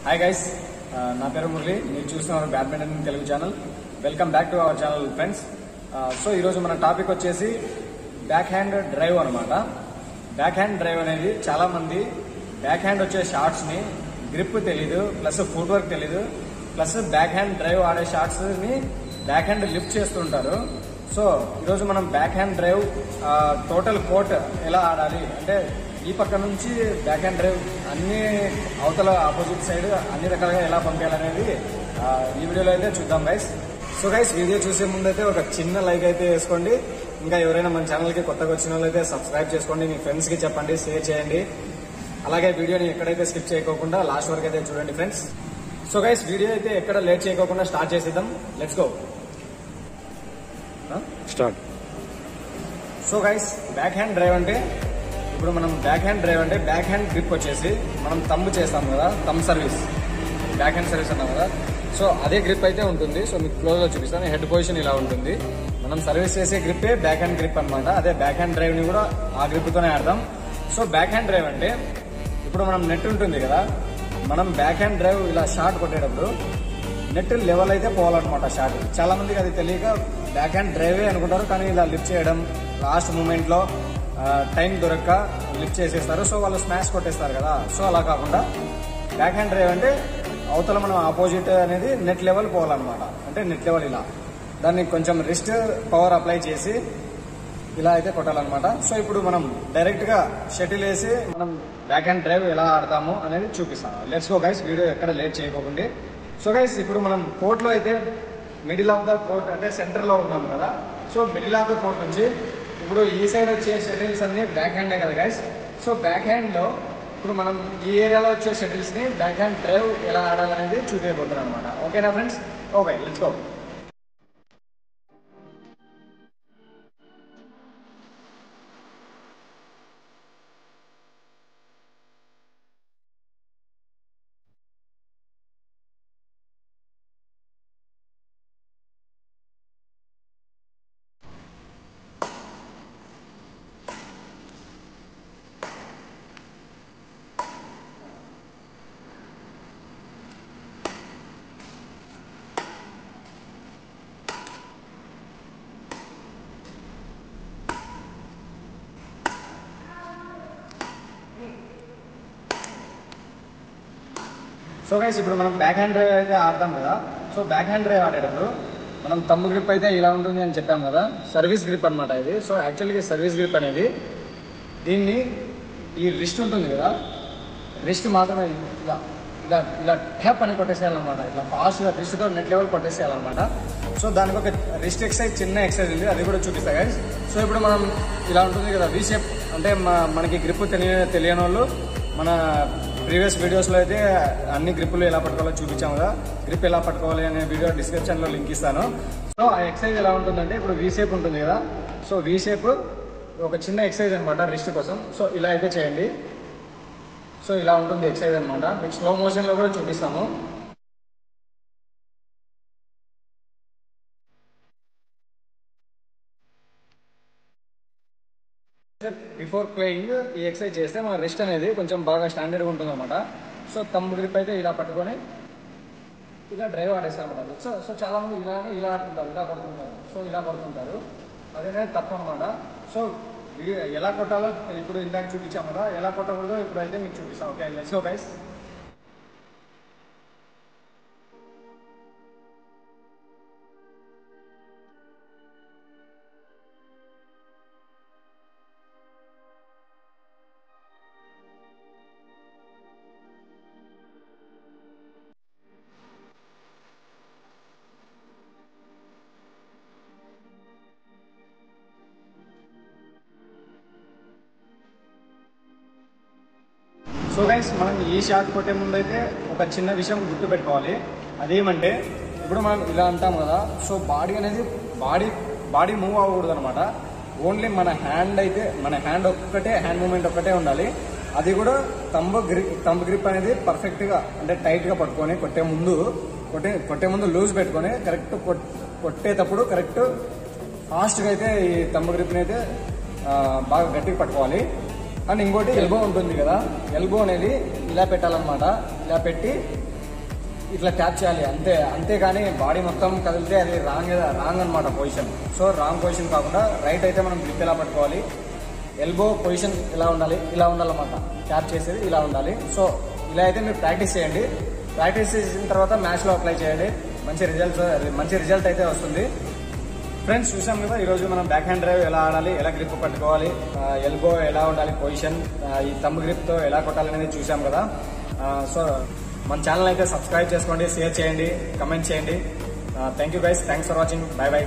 Hi guys, నా పేరు మురళి. మీరు చూస్తున్నారు badminton Telugu channel. Welcome back to our channel friends. So ఈరోజు మన టాపిక్ వచ్చేసి బ్యాక్ హ్యాండ్ డ్రైవ్ అనమాట. బ్యాక్ హ్యాండ్ డ్రైవ్ అనేది చాలా మంది బ్యాక్ హ్యాండ్ వచ్చే షాట్స్ ని గ్రిప్ తెలీదు, ప్లస్ ఫుట్ వర్క్ తెలీదు, ప్లస్ బ్యాక్ హ్యాండ్ డ్రైవ్ ఆడే షాట్స్ ని బ్యాక్ హ్యాండ్ లిఫ్ట్ చేస్తుంటారు. సో ఈరోజు మనం back hand drive total court ఎలా ఆడాలి అంటే ఈ పక్క నుంచి బ్యాక్ హ్యాండ్ డ్రైవ్ అన్ని అవతల ఆపోజిట్ సైడ్ అన్ని రకాలుగా ఎలా పంపించాలనేది ఈ వీడియోలో అయితే చూద్దాం గైస్. సో గైస్, వీడియో చూసే ముందైతే ఒక చిన్న లైక్ అయితే వేసుకోండి. ఇంకా ఎవరైనా మన ఛానల్కి కొత్తగా వచ్చిన వాళ్ళు అయితే సబ్స్క్రైబ్ చేసుకోండి, మీ ఫ్రెండ్స్కి చెప్పండి, షేర్ చేయండి. అలాగే వీడియోని ఎక్కడైతే స్కిప్ చేయకోకుండా లాస్ట్ వరకు అయితే చూడండి ఫ్రెండ్స్. సో గైస్, వీడియో అయితే ఎక్కడ లేట్ చేయకోకుండా స్టార్ట్ చేసేద్దాం. Let's go start. So guys, back hand drive అంటే ఇప్పుడు మనం బ్యాక్ హ్యాండ్ గ్రిప్ వచ్చేసి మనం తంబు చేస్తాం కదా, thumb service, back hand service అన్నాం కదా. సో అదే గ్రిప్ అయితే ఉంటుంది. సో మీకు క్లోజ్ గా చూపిస్తాను. హెడ్ పొజిషన్ ఇలా ఉంటుంది. మనం సర్వీస్ చేసే గ్రిప్పే బ్యాక్ హ్యాండ్ గ్రిప్ అనమాట. అదే బ్యాక్ హ్యాండ్ డ్రైవ్ ని కూడా ఆ గ్రిప్ తోనే ఆడతాం. సో బ్యాక్ హ్యాండ్ డ్రైవ్ అంటే ఇప్పుడు మనం నెట్ ఉంటుంది కదా, మనం బ్యాక్ హ్యాండ్ డ్రైవ్ ఇలా షాట్ కొట్టేటప్పుడు నెట్ లెవెల్ అయితే పోవాలన్నమాట. షాట్ చాలా మందికి అది తెలియక బ్యాక్ హ్యాండ్ డ్రైవే అనుకుంటారు, కానీ ఇలా లిఫ్ట్ చేయడం లాస్ట్ మూమెంట్ లో టైం దొరక్క లిఫ్ట్ చేసేస్తారు. సో వాళ్ళు స్మాష్ కొట్టేస్తారు కదా. సో అలా కాకుండా బ్యాక్ హ్యాండ్ డ్రైవ్ అంటే అవతల మనం ఆపోజిట్ అనేది నెట్ లెవెల్ పోవాలన్నమాట. అంటే నెట్ లెవెల్ ఇలా దాన్ని కొంచెం రిస్ట్ పవర్ అప్లై చేసి ఇలా అయితే కొట్టాలన్నమాట. సో ఇప్పుడు మనం డైరెక్ట్ గా షటిల్ వేసి మనం బ్యాక్ హ్యాండ్ డ్రైవ్ ఎలా ఆడతాము అనేది చూపిస్తాను. లెట్స్ గో గైస్, వీడియో ఎక్కడ లేట్ చేయకోకండి. సో గైస్, ఇప్పుడు మనం కోర్ట్ లో అయితే మిడిల్ ఆఫ్ ద కోర్ట్ అంటే సెంటర్ లో ఉన్నాం కదా. So middle of the court నుంచి ఇప్పుడు ఈ సైడ్ వచ్చే షటిల్స్ అన్ని బ్యాక్ హ్యాండే కదా గైస్. సో బ్యాక్ హ్యాండ్ లో ఇప్పుడు మనం ఈ ఏరియాలో వచ్చే షటిల్స్ ని బ్యాక్ హ్యాండ్ డ్రైవ్ ఎలా ఆడాలనేది చూపించబోతున్నాం అనమాట. ఓకేనా friends? Okay, let's go. So guys, ఇప్పుడు మనం బ్యాక్ హ్యాండ్ డ్రైవ్ అయితే ఆడతాం కదా. సో బ్యాక్ హ్యాండ్ డ్రైవ్ ఆడేటప్పుడు మనం తంబు గ్రిప్ అయితే ఇలా ఉంటుంది అని చెప్పాం కదా, సర్వీస్ గ్రిప్ అనమాట ఇది. సో యాక్చువల్గా సర్వీస్ గ్రిప్ అనేది దీన్ని ఈ రిస్ట్ ఉంటుంది కదా, రిస్ట్ మాత్రమే ఇలా ఇలా ఇలా ట్యాప్ అని కొట్టేసేయాలన్నమాట. ఇట్లా ఫాస్ట్గా రిస్ట్తో నెట్ లెవెల్ కొట్టేసేయాలన్నమాట. సో దానికి ఒక రిస్ట్ ఎక్సైజ్, చిన్న ఎక్సైజ్ ఉంది, అది కూడా చూపిస్తా గైస్. సో ఇప్పుడు మనం ఇలా ఉంటుంది కదా వి షేప్, అంటే మనకి గ్రిప్ తెలియని వాళ్ళు మన ప్రీవియస్ వీడియోస్లో అయితే అన్ని గ్రిప్పులు ఎలా పట్టుకోవాలో చూపించాము కదా. గ్రిప్ ఎలా పట్టుకోవాలి అనే వీడియో డిస్క్రిప్షన్లో లింక్ ఇస్తాను. సో ఆ ఎక్సైజ్ ఎలా ఉంటుందంటే ఇప్పుడు వి షేప్ ఉంటుంది కదా. సో వి షేప్ ఒక చిన్న ఎక్సైజ్ అనమాట రిస్ట్ కోసం. సో ఇలా అయితే చేయండి. సో ఇలా ఉంటుంది ఎక్సైజ్ అనమాట. మీకు స్లో మోషన్లో కూడా చూపిస్తాము. బిఫోర్ ప్లేయింగ్ ఈ ఎక్సర్సైజ్ చేస్తే మన రెస్ట్ అనేది కొంచెం బాగా స్టాండర్డ్గా ఉంటుంది అనమాట. సో తంబు గ్రిప్ అయితే ఇలా పట్టుకొని ఇలా డ్రైవ్ ఆడేస్తారు అనమాట. సో చాలా మంది ఇలా ఆడుతుంటారు, ఇలా కొడుతుంటారు. సో ఇలా కొడుతుంటారు, అదే తప్పు అనమాట. సో ఎలా కొట్టాలో ఇప్పుడు ఇందాక చూపించాం కదా, ఎలా కొట్టకూడదో ఇప్పుడు అయితే మీకు చూపిస్తాం. Okay, let's go guys. So guys, మనం ఈ షాట్ కొట్టే ముందు అయితే ఒక చిన్న విషయం గుర్తుపెట్టుకోవాలి. అదేమంటే ఇప్పుడు మనం ఇలా అంటాం కదా. సో బాడీ అనేది బాడీ మూవ్ అవ్వకూడదు అనమాట. ఓన్లీ మన హ్యాండ్ ఒక్కటే, హ్యాండ్ మూమెంట్ ఒక్కటే ఉండాలి. అది కూడా తంబ్ గ్రిప్ అనేది పర్ఫెక్ట్గా అంటే టైట్గా పట్టుకొని కొట్టే ముందు లూజ్ పెట్టుకొని కరెక్ట్ కొట్టేటప్పుడు కరెక్ట్ ఫాస్ట్గా అయితే ఈ తంబు గ్రిప్ని అయితే బాగా గట్టిగా పట్టుకోవాలి. అండ్ ఇంకోటి ఎల్బో ఉంటుంది కదా, ఎల్బో అనేది ఇలా పెట్టాలన్నమాట. ఇలా పెట్టి ఇట్లా ట్యాప్ చేయాలి అంతేగాని బాడీ మొత్తం కదిలితే అది రాంగ్ అనమాట పొజిషన్. సో రాంగ్ పొజిషన్ కాకుండా రైట్ అయితే మనం గ్రిప్ ఎలా పట్టుకోవాలి, ఎల్బో పొజిషన్ ఇలా ఉండాలన్నమాట. ట్యాప్ చేసేది ఇలా ఉండాలి. సో ఇలా అయితే మీరు ప్రాక్టీస్ చేయండి. ప్రాక్టీస్ చేసిన తర్వాత మ్యాచ్లో అప్లై చేయండి. మంచి రిజల్ట్ అయితే వస్తుంది. ఫ్రెండ్స్ చూసాం కదా ఈరోజు మనం బ్యాక్ హ్యాండ్ డ్రైవ్ ఎలా ఆడాలి, ఎలా గ్రిప్ పట్టుకోవాలి, ఎల్బో ఎలా ఉండాలి పొజిషన్, ఈ థంబ్ గ్రిప్తో ఎలా కొట్టాలి అనేది చూసాం కదా. సో మన ఛానల్ అయితే సబ్స్క్రైబ్ చేసుకోండి, షేర్ చేయండి, కమెంట్ చేయండి. Thank you guys, thanks for watching. By by.